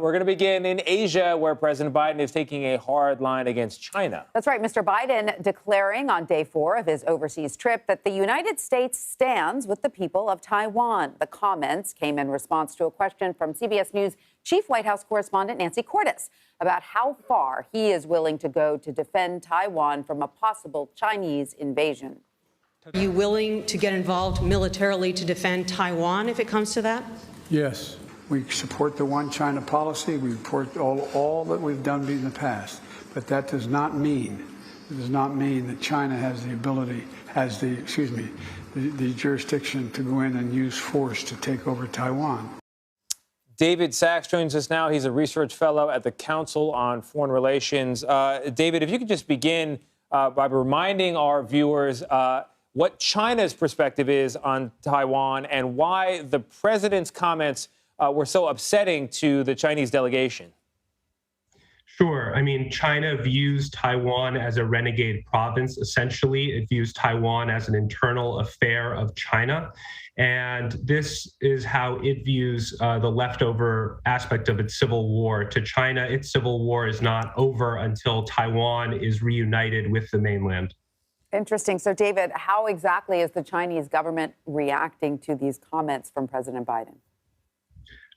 We're going to begin in Asia, where President Biden is taking a hard line against China. That's right. Mr. Biden declaring on day 4 of his overseas trip that the United States stands with the people of Taiwan. The comments came in response to a question from CBS News Chief White House correspondent Nancy Cordes about how far he is willing to go to defend Taiwan from a possible Chinese invasion. Are you willing to get involved militarily to defend Taiwan if it comes to that? Yes. We support the one China policy. We support all that we've done in the past. But that does not mean that China has the ability, the jurisdiction to go in and use force to take over Taiwan. David Sachs joins us now. He's a research fellow at the Council on Foreign Relations. David, if you could just begin by reminding our viewers what China's perspective is on Taiwan and why the president's comments were so upsetting to the Chinese delegation. Sure. I mean, China views Taiwan as a renegade province, essentially. It views Taiwan as an internal affair of China. And this is how it views the leftover aspect of its civil war. To China, its civil war is not over until Taiwan is reunited with the mainland. Interesting. So, David, how exactly is the Chinese government reacting to these comments from President Biden?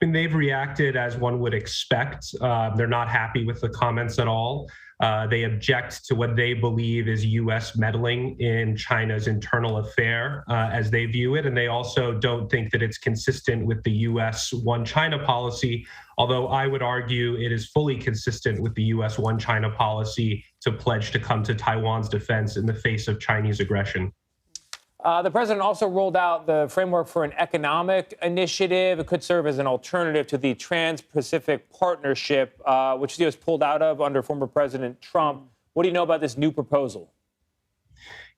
I mean, they've reacted as one would expect. They're not happy with the comments at all. They object to what they believe is U.S. meddling in China's internal affair as they view it. And they also don't think that it's consistent with the U.S. One China policy, although I would argue it is fully consistent with the U.S. One China policy to pledge to come to Taiwan's defense in the face of Chinese aggression. The president also rolled out the framework for an economic initiative. It could serve as an alternative to the Trans-Pacific Partnership, which the U.S. pulled out of under former President Trump. What do you know about this new proposal?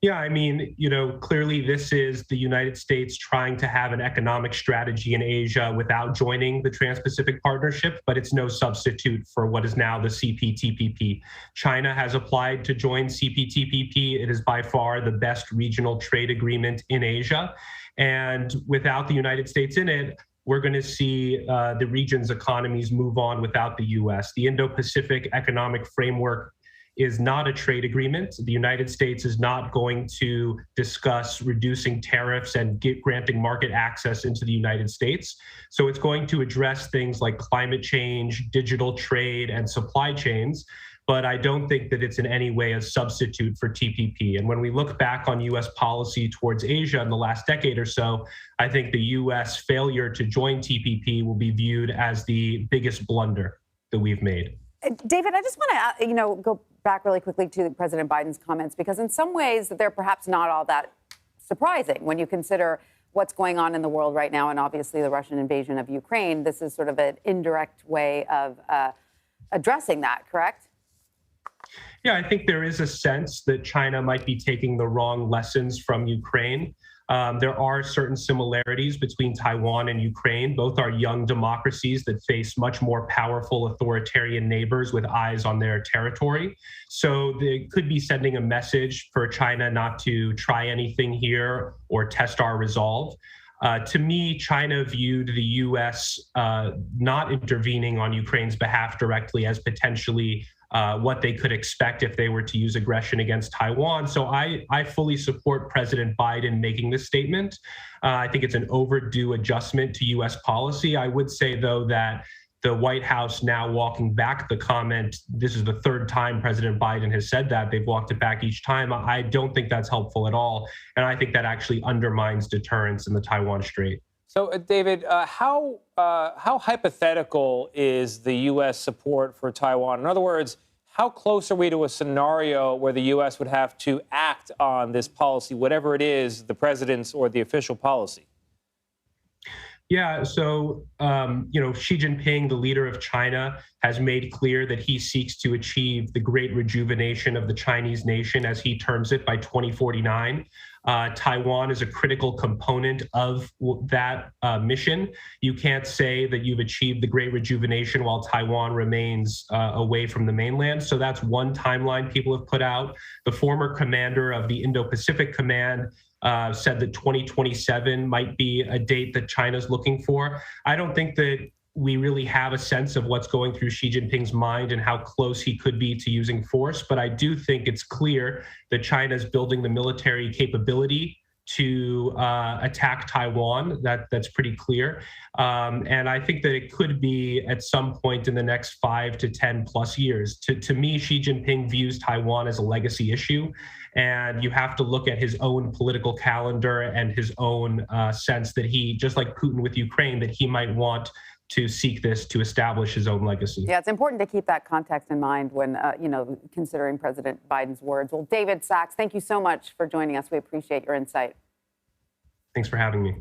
Yeah, I mean, clearly this is the United States trying to have an economic strategy in Asia without joining the Trans-Pacific Partnership, but it's no substitute for what is now the CPTPP. China has applied to join CPTPP. It is by far the best regional trade agreement in Asia. And without the United States in it, we're going to see the region's economies move on without the U.S. The Indo-Pacific Economic Framework is not a trade agreement. The United States is not going to discuss reducing tariffs and granting market access into the United States. So it's going to address things like climate change, digital trade, and supply chains. But I don't think that it's in any way a substitute for TPP. And when we look back on U.S. policy towards Asia in the last decade or so, I think the U.S. failure to join TPP will be viewed as the biggest blunder that we've made. David, I just want to, go back really quickly to President Biden's comments, because in some ways they're perhaps not all that surprising when you consider what's going on in the world right now and obviously the Russian invasion of Ukraine. This is sort of an indirect way of addressing that, correct? Yeah, I think there is a sense that China might be taking the wrong lessons from Ukraine. There are certain similarities between Taiwan and Ukraine. Both are young democracies that face much more powerful authoritarian neighbors with eyes on their territory. So they could be sending a message for China not to try anything here or test our resolve. To me, China viewed the U.S. Not intervening on Ukraine's behalf directly as potentially what they could expect if they were to use aggression against Taiwan. So I fully support President Biden making this statement. I think it's an overdue adjustment to U.S. policy. I would say, though, that the White House now walking back the comment, this is the third time President Biden has said that. They've walked it back each time. I don't think that's helpful at all. And I think that actually undermines deterrence in the Taiwan Strait. So, David, how hypothetical is the U.S. support for Taiwan? In other words, how close are we to a scenario where the U.S. would have to act on this policy, whatever it is, the president's or the official policy? Yeah, so, Xi Jinping, the leader of China, has made clear that he seeks to achieve the great rejuvenation of the Chinese nation, as he terms it, by 2049. Taiwan is a critical component of that mission. You can't say that you've achieved the great rejuvenation while Taiwan remains away from the mainland. So that's one timeline people have put out. The former commander of the Indo-Pacific Command said that 2027 might be a date that China's looking for. I don't think that we really have a sense of what's going through Xi Jinping's mind and how close he could be to using force. But I do think it's clear that China's building the military capability to attack Taiwan. That's pretty clear. And I think that it could be at some point in the next 5 to 10 plus years. To me, Xi Jinping views Taiwan as a legacy issue. And you have to look at his own political calendar and his own sense that he, just like Putin with Ukraine, that he might want to seek this to establish his own legacy. Yeah, it's important to keep that context in mind when, considering President Biden's words. Well, David Sachs, thank you so much for joining us. We appreciate your insight. Thanks for having me.